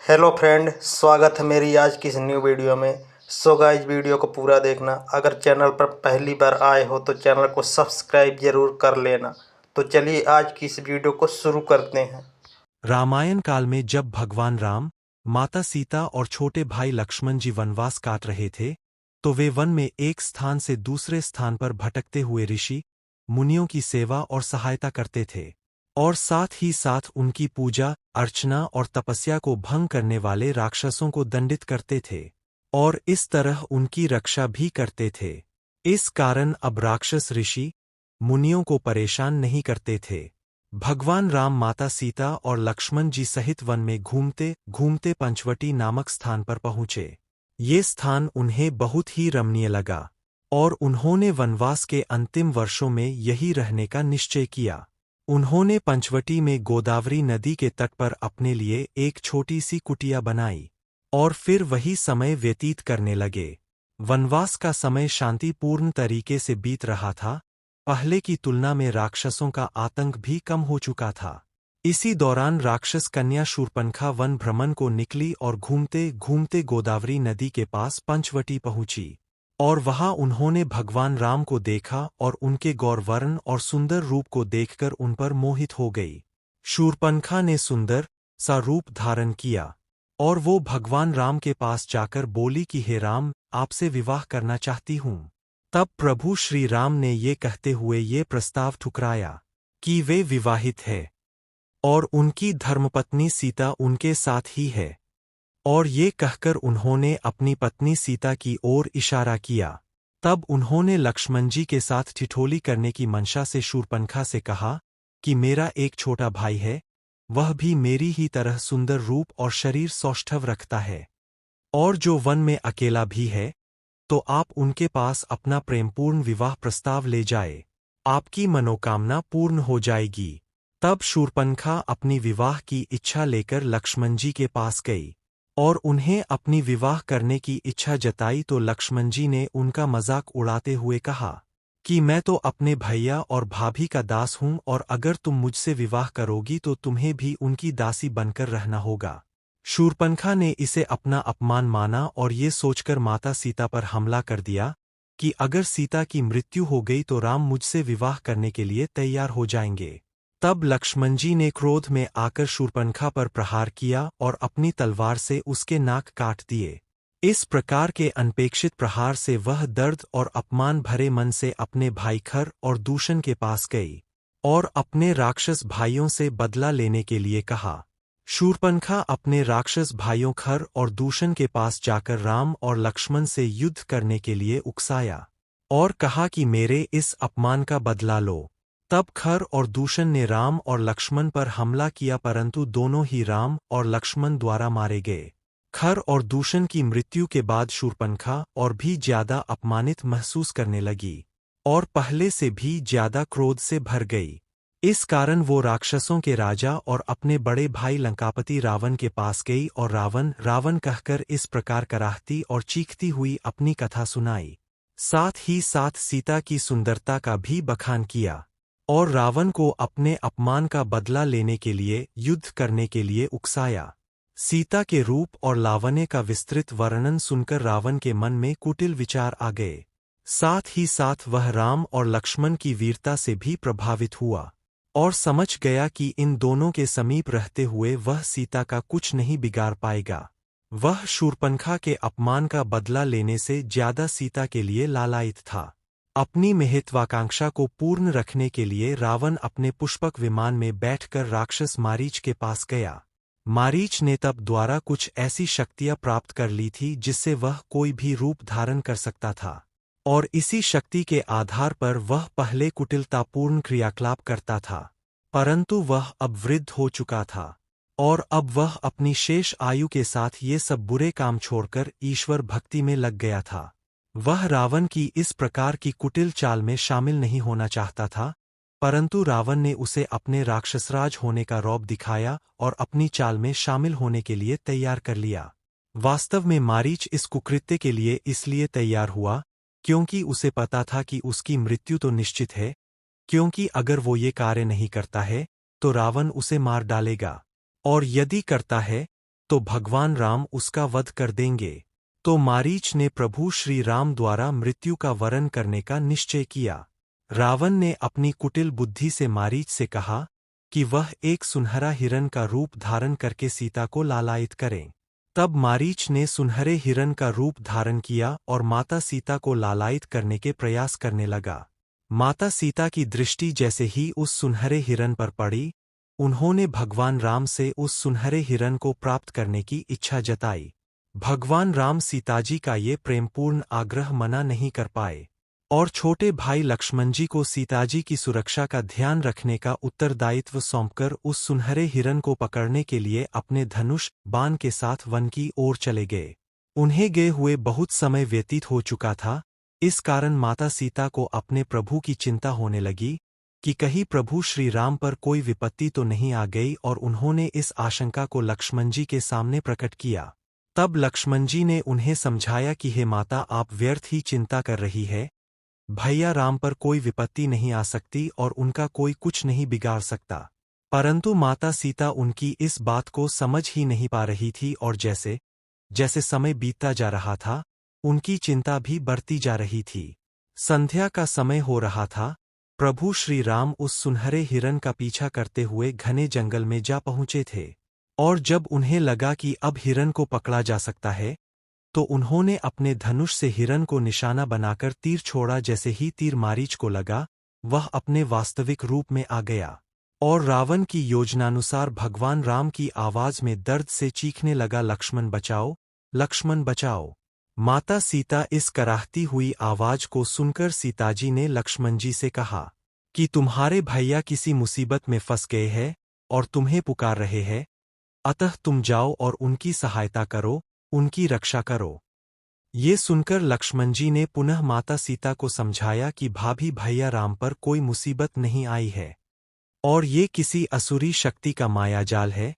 Hello friend, स्वागत है मेरी आज की इस न्यू वीडियो में। सो गाइस, वीडियो को पूरा देखना। अगर चैनल पर पहली बार आए हो तो चैनल को सब्सक्राइब जरूर कर लेना। तो चलिए आज की इस वीडियो को शुरू करते हैं। रामायण काल में जब भगवान राम, माता सीता और छोटे भाई लक्ष्मण जी वनवास काट रहे थे, तो वे वन में एक स्थान से दूसरे स्थान पर भटकते हुए ऋषि, मुनियों की सेवा और सहायता करते थे, और साथ ही साथ उनकी पूजा, अर्चना और तपस्या को भंग करने वाले राक्षसों को दंडित करते थे, और इस तरह उनकी रक्षा भी करते थे। इस कारण अब राक्षस ऋषि, मुनियों को परेशान नहीं करते थे। भगवान राम माता सीता और लक्ष्मण जी सहित वन में घूमते घूमते पंचवटी नामक स्थान पर पहुँचे। ये स्थान उन्हें बहुत ही रमणीय लगा, और उन्होंने वनवास के अंतिम वर्षों में यही रहने का निश्चय किया। उन्होंने पंचवटी में गोदावरी नदी के तट पर अपने लिए एक छोटी सी कुटिया बनाई, और फिर वही समय व्यतीत करने लगे। वनवास का समय शांतिपूर्ण तरीके से बीत रहा था। पहले की तुलना में राक्षसों का आतंक भी कम हो चुका था। इसी दौरान राक्षस कन्या शूर्पणखा वन भ्रमण को निकली और घूमते घूमते गोदावरी नदी के पास पंचवटी पहुंची, और वहां उन्होंने भगवान राम को देखा और उनके गौरवर्ण और सुंदर रूप को देखकर उन पर मोहित हो गई। शूर्पणखा ने सुंदर सा रूप धारण किया, और वो भगवान राम के पास जाकर बोली कि हे राम, आपसे विवाह करना चाहती हूँ। तब प्रभु श्री राम ने ये कहते हुए ये प्रस्ताव ठुकराया कि वे विवाहित है, और उनकी धर्मपत्नी सीता उनके साथ ही है। और ये कहकर उन्होंने अपनी पत्नी सीता की ओर इशारा किया। तब उन्होंने लक्ष्मण जी के साथ ठिठोली करने की मंशा से शूर्पणखा से कहा कि मेरा एक छोटा भाई है, वह भी मेरी ही तरह सुंदर रूप और शरीर सौष्ठव रखता है, और जो वन में अकेला भी है, तो आप उनके पास अपना प्रेमपूर्ण विवाह प्रस्ताव ले जाए, आपकी मनोकामना पूर्ण हो जाएगी। तब शूर्पणखा अपनी विवाह की इच्छा लेकर लक्ष्मण जी के पास गई, और उन्हें अपनी विवाह करने की इच्छा जताई, तो लक्ष्मण जी ने उनका मजाक उड़ाते हुए कहा कि मैं तो अपने भैया और भाभी का दास हूं, और अगर तुम मुझसे विवाह करोगी तो तुम्हें भी उनकी दासी बनकर रहना होगा। शूर्पणखा ने इसे अपना अपमान माना और ये सोचकर माता सीता पर हमला कर दिया कि अगर सीता की मृत्यु हो गई तो राम मुझसे विवाह करने के लिए तैयार हो जाएंगे। तब लक्ष्मण जी ने क्रोध में आकर शूर्पणखा पर प्रहार किया और अपनी तलवार से उसके नाक काट दिए। इस प्रकार के अनपेक्षित प्रहार से वह दर्द और अपमान भरे मन से अपने भाई खर और दूषण के पास गई, और अपने राक्षस भाइयों से बदला लेने के लिए कहा। शूर्पणखा अपने राक्षस भाइयों खर और दूषण के पास जाकर राम और लक्ष्मण से युद्ध करने के लिए उकसाया, और कहा कि मेरे इस अपमान का बदला लो। तब खर और दूषण ने राम और लक्ष्मण पर हमला किया, परंतु दोनों ही राम और लक्ष्मण द्वारा मारे गए। खर और दूषण की मृत्यु के बाद शूर्पणखा और भी ज्यादा अपमानित महसूस करने लगी, और पहले से भी ज्यादा क्रोध से भर गई। इस कारण वो राक्षसों के राजा और अपने बड़े भाई लंकापति रावण के पास गई, और रावण रावण कहकर इस प्रकार कराहती और चीखती हुई अपनी कथा सुनाई। साथ ही साथ सीता की सुंदरता का भी बखान किया, और रावण को अपने अपमान का बदला लेने के लिए युद्ध करने के लिए उकसाया। सीता के रूप और लावण्य का विस्तृत वर्णन सुनकर रावण के मन में कुटिल विचार आ गए। साथ ही साथ वह राम और लक्ष्मण की वीरता से भी प्रभावित हुआ, और समझ गया कि इन दोनों के समीप रहते हुए वह सीता का कुछ नहीं बिगाड़ पाएगा। वह शूर्पणखा के अपमान का बदला लेने से ज्यादा सीता के लिए लालायित था। अपनी महत्वाकांक्षा को पूर्ण रखने के लिए रावण अपने पुष्पक विमान में बैठकर राक्षस मारीच के पास गया। मारीच ने तप द्वारा कुछ ऐसी शक्तियां प्राप्त कर ली थी जिससे वह कोई भी रूप धारण कर सकता था, और इसी शक्ति के आधार पर वह पहले कुटिलतापूर्ण क्रियाकलाप करता था, परंतु वह अब वृद्ध हो चुका था, और अब वह अपनी शेष आयु के साथ ये सब बुरे काम छोड़कर ईश्वर भक्ति में लग गया था। वह रावण की इस प्रकार की कुटिल चाल में शामिल नहीं होना चाहता था, परंतु रावण ने उसे अपने राक्षसराज होने का रौब दिखाया और अपनी चाल में शामिल होने के लिए तैयार कर लिया। वास्तव में मारीच इस कुकृत्य के लिए इसलिए तैयार हुआ क्योंकि उसे पता था कि उसकी मृत्यु तो निश्चित है, क्योंकि अगर वो ये कार्य नहीं करता है तो रावण उसे मार डालेगा, और यदि करता है तो भगवान राम उसका वध कर देंगे। तो मारीच ने प्रभु श्री राम द्वारा मृत्यु का वरण करने का निश्चय किया। रावण ने अपनी कुटिल बुद्धि से मारीच से कहा कि वह एक सुनहरा हिरन का रूप धारण करके सीता को लालायित करें। तब मारीच ने सुनहरे हिरन का रूप धारण किया और माता सीता को लालायित करने के प्रयास करने लगा। माता सीता की दृष्टि जैसे ही उस सुनहरे हिरन पर पड़ी, उन्होंने भगवान राम से उस सुनहरे हिरन को प्राप्त करने की इच्छा जताई। भगवान राम सीताजी का ये प्रेमपूर्ण आग्रह मना नहीं कर पाए और छोटे भाई लक्ष्मण जी को सीताजी की सुरक्षा का ध्यान रखने का उत्तरदायित्व सौंपकर उस सुनहरे हिरन को पकड़ने के लिए अपने धनुष बाण के साथ वन की ओर चले गए। उन्हें गए हुए बहुत समय व्यतीत हो चुका था, इस कारण माता सीता को अपने प्रभु की चिंता होने लगी कि कहीं प्रभु श्री राम पर कोई विपत्ति तो नहीं आ गई, और उन्होंने इस आशंका को लक्ष्मण जी के सामने प्रकट किया। तब लक्ष्मण जी ने उन्हें समझाया कि हे माता, आप व्यर्थ ही चिंता कर रही है। भैया राम पर कोई विपत्ति नहीं आ सकती और उनका कोई कुछ नहीं बिगाड़ सकता। परंतु माता सीता उनकी इस बात को समझ ही नहीं पा रही थी और जैसे जैसे समय बीतता जा रहा था, उनकी चिंता भी बढ़ती जा रही थी। संध्या का समय हो रहा था। प्रभु श्री राम उस सुनहरे हिरन का पीछा करते हुए घने जंगल में जा पहुंचे थे, और जब उन्हें लगा कि अब हिरन को पकड़ा जा सकता है, तो उन्होंने अपने धनुष से हिरन को निशाना बनाकर तीर छोड़ा। जैसे ही तीर मारीच को लगा, वह अपने वास्तविक रूप में आ गया और रावण की योजनानुसार भगवान राम की आवाज में दर्द से चीखने लगा, लक्ष्मण बचाओ, लक्ष्मण बचाओ। माता सीता इस कराहती हुई आवाज को सुनकर सीताजी ने लक्ष्मण जी से कहा कि तुम्हारे भैया किसी मुसीबत में फंस गए हैं और तुम्हें पुकार रहे हैं, अतः तुम जाओ और उनकी सहायता करो, उनकी रक्षा करो। ये सुनकर लक्ष्मण जी ने पुनः माता सीता को समझाया कि भाभी भैया राम पर कोई मुसीबत नहीं आई है और ये किसी असुरी शक्ति का मायाजाल है,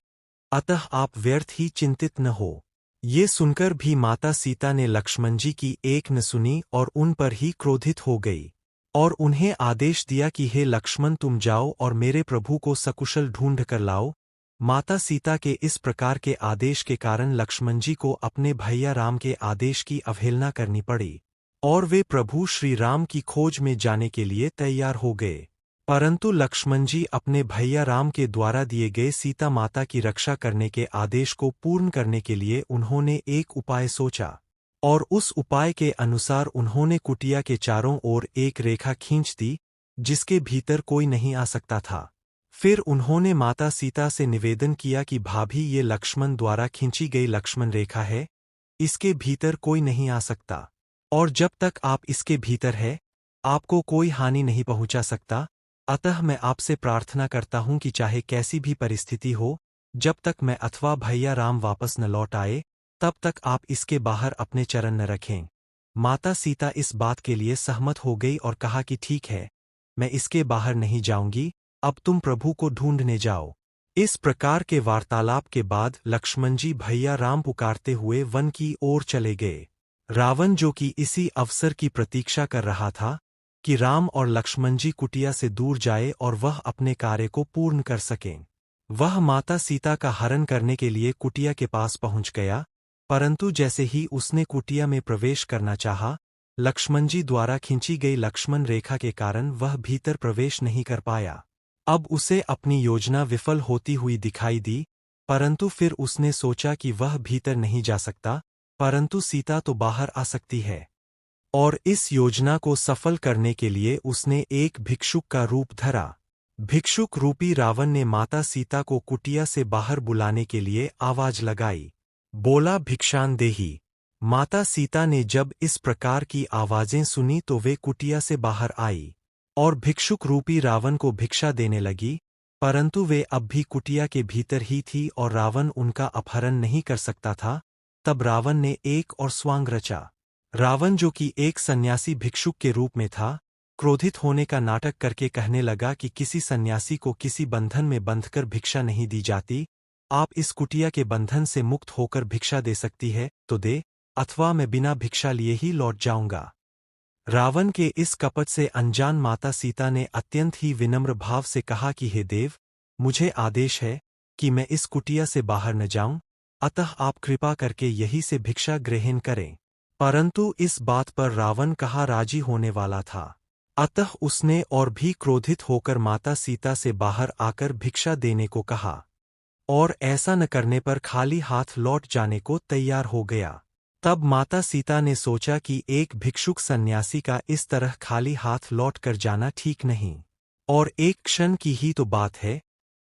अतः आप व्यर्थ ही चिंतित न हो। ये सुनकर भी माता सीता ने लक्ष्मण जी की एक न सुनी और उन पर ही क्रोधित हो गई और उन्हें आदेश दिया कि हे लक्ष्मण, तुम जाओ और मेरे प्रभु को सकुशल ढूंढ कर लाओ। माता सीता के इस प्रकार के आदेश के कारण लक्ष्मण जी को अपने भैया राम के आदेश की अवहेलना करनी पड़ी और वे प्रभु श्री राम की खोज में जाने के लिए तैयार हो गए। परंतु लक्ष्मण जी अपने भैया राम के द्वारा दिए गए सीता माता की रक्षा करने के आदेश को पूर्ण करने के लिए उन्होंने एक उपाय सोचा और उस उपाय के अनुसार उन्होंने कुटिया के चारों ओर एक रेखा खींच दी, जिसके भीतर कोई नहीं आ सकता था। फिर उन्होंने माता सीता से निवेदन किया कि भाभी, ये लक्ष्मण द्वारा खींची गई लक्ष्मण रेखा है, इसके भीतर कोई नहीं आ सकता और जब तक आप इसके भीतर है, आपको कोई हानि नहीं पहुंचा सकता। अतः मैं आपसे प्रार्थना करता हूं कि चाहे कैसी भी परिस्थिति हो, जब तक मैं अथवा भैया राम वापस न लौट आए, तब तक आप इसके बाहर अपने चरण न रखें। माता सीता इस बात के लिए सहमत हो गई और कहा कि ठीक है, मैं इसके बाहर नहीं जाऊंगी, अब तुम प्रभु को ढूंढने जाओ। इस प्रकार के वार्तालाप के बाद लक्ष्मण जी भैया राम पुकारते हुए वन की ओर चले गए। रावण, जो कि इसी अवसर की प्रतीक्षा कर रहा था कि राम और लक्ष्मण जी कुटिया से दूर जाए और वह अपने कार्य को पूर्ण कर सकें, वह माता सीता का हरण करने के लिए कुटिया के पास पहुंच गया। परंतु जैसे ही उसने कुटिया में प्रवेश करना चाहा, लक्ष्मण जी द्वारा खींची गई लक्ष्मण रेखा के कारण वह भीतर प्रवेश नहीं कर पाया। अब उसे अपनी योजना विफल होती हुई दिखाई दी, परंतु फिर उसने सोचा कि वह भीतर नहीं जा सकता, परंतु सीता तो बाहर आ सकती है, और इस योजना को सफल करने के लिए उसने एक भिक्षुक का रूप धरा। भिक्षुक रूपी रावण ने माता सीता को कुटिया से बाहर बुलाने के लिए आवाज लगाई, बोला, भिक्षान देही। माता सीता ने जब इस प्रकार की आवाजें सुनी तो वे कुटिया से बाहर आई और भिक्षुक रूपी रावण को भिक्षा देने लगी, परंतु वे अब भी कुटिया के भीतर ही थी और रावण उनका अपहरण नहीं कर सकता था। तब रावण ने एक और स्वांग रचा। रावण, जो कि एक सन्यासी भिक्षुक के रूप में था, क्रोधित होने का नाटक करके कहने लगा कि किसी सन्यासी को किसी बंधन में बंधकर भिक्षा नहीं दी जाती। आप इस कुटिया के बंधन से मुक्त होकर भिक्षा दे सकती है तो दे, अथवा मैं बिना भिक्षा लिए ही लौट जाऊंगा। रावण के इस कपट से अनजान माता सीता ने अत्यंत ही विनम्र भाव से कहा कि हे देव, मुझे आदेश है कि मैं इस कुटिया से बाहर न जाऊं, अतः आप कृपा करके यही से भिक्षा ग्रहण करें। परंतु इस बात पर रावण कहाँ राजी होने वाला था। अतः उसने और भी क्रोधित होकर माता सीता से बाहर आकर भिक्षा देने को कहा, और ऐसा न करने पर खाली हाथ लौट जाने को तैयार हो गया। तब माता सीता ने सोचा कि एक भिक्षुक सन्यासी का इस तरह खाली हाथ लौट कर जाना ठीक नहीं, और एक क्षण की ही तो बात है।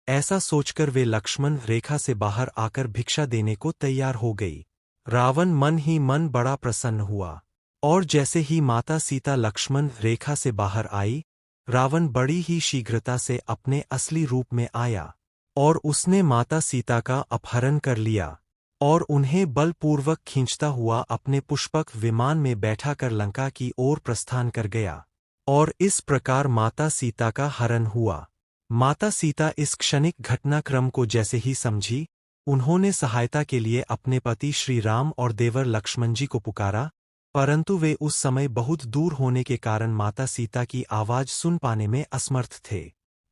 ऐसा सोचकर वे लक्ष्मण रेखा से बाहर आकर भिक्षा देने को तैयार हो गई। रावण मन ही मन बड़ा प्रसन्न हुआ, और जैसे ही माता सीता लक्ष्मण रेखा से बाहर आई, रावण बड़ी ही शीघ्रता से अपने असली रूप में आया, और उसने माता सीता का अपहरण कर लिया, और उन्हें बलपूर्वक खींचता हुआ अपने पुष्पक विमान में बैठाकर लंका की ओर प्रस्थान कर गया। और इस प्रकार माता सीता का हरण हुआ। माता सीता इस क्षणिक घटनाक्रम को जैसे ही समझी, उन्होंने सहायता के लिए अपने पति श्री राम और देवर लक्ष्मण जी को पुकारा, परंतु वे उस समय बहुत दूर होने के कारण माता सीता की आवाज सुन पाने में असमर्थ थे।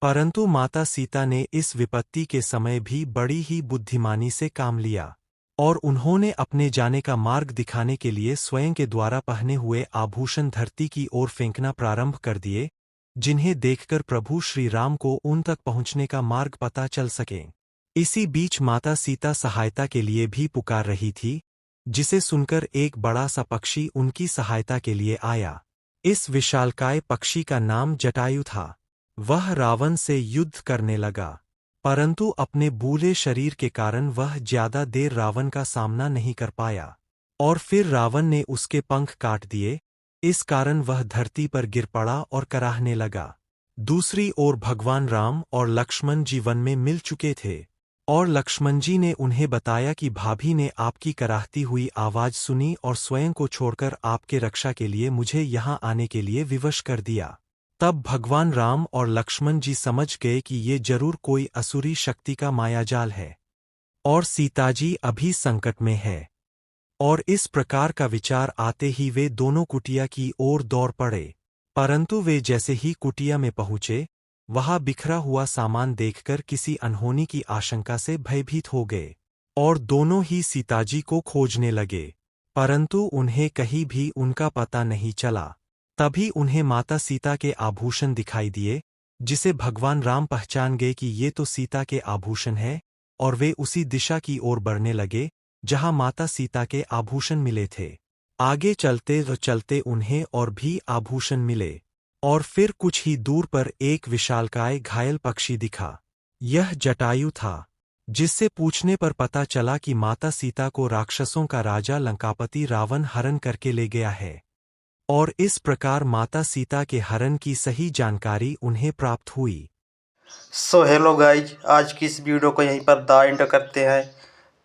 परंतु माता सीता ने इस विपत्ति के समय भी बड़ी ही बुद्धिमानी से काम लिया, और उन्होंने अपने जाने का मार्ग दिखाने के लिए स्वयं के द्वारा पहने हुए आभूषण धरती की ओर फेंकना प्रारंभ कर दिए, जिन्हें देखकर प्रभु श्री राम को उन तक पहुंचने का मार्ग पता चल सके। इसी बीच माता सीता सहायता के लिए भी पुकार रही थी, जिसे सुनकर एक बड़ा सा पक्षी उनकी सहायता के लिए आया। इस विशालकाय पक्षी का नाम जटायु था। वह रावण से युद्ध करने लगा, परंतु अपने बूढ़े शरीर के कारण वह ज्यादा देर रावण का सामना नहीं कर पाया, और फिर रावण ने उसके पंख काट दिए। इस कारण वह धरती पर गिर पड़ा और कराहने लगा। दूसरी ओर भगवान राम और लक्ष्मण जी वन में मिल चुके थे, और लक्ष्मण जी ने उन्हें बताया कि भाभी ने आपकी कराहती हुई आवाज सुनी और स्वयं को छोड़कर आपके रक्षा के लिए मुझे यहाँ आने के लिए विवश कर दिया। तब भगवान राम और लक्ष्मण जी समझ गए कि ये जरूर कोई असुरी शक्ति का मायाजाल है, और सीताजी अभी संकट में है। और इस प्रकार का विचार आते ही वे दोनों कुटिया की ओर दौड़ पड़े। परंतु वे जैसे ही कुटिया में पहुंचे, वहां बिखरा हुआ सामान देखकर किसी अनहोनी की आशंका से भयभीत हो गए, और दोनों ही सीताजी को खोजने लगे, परंतु उन्हें कहीं भी उनका पता नहीं चला। तभी उन्हें माता सीता के आभूषण दिखाई दिए, जिसे भगवान राम पहचान गए कि ये तो सीता के आभूषण है, और वे उसी दिशा की ओर बढ़ने लगे जहां माता सीता के आभूषण मिले थे। आगे चलते चलते उन्हें और भी आभूषण मिले, और फिर कुछ ही दूर पर एक विशालकाय घायल पक्षी दिखा। यह जटायु था, जिससे पूछने पर पता चला कि माता सीता को राक्षसों का राजा लंकापति रावण हरण करके ले गया है, और इस प्रकार माता सीता के हरण की सही जानकारी उन्हें प्राप्त हुई। सो हेलो गाइज, आज की इस वीडियो को यहीं पर द एंड करते हैं।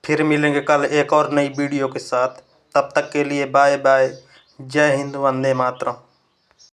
फिर मिलेंगे कल एक और नई वीडियो के साथ। तब तक के लिए बाय बाय। जय हिंद, वंदे मातरम।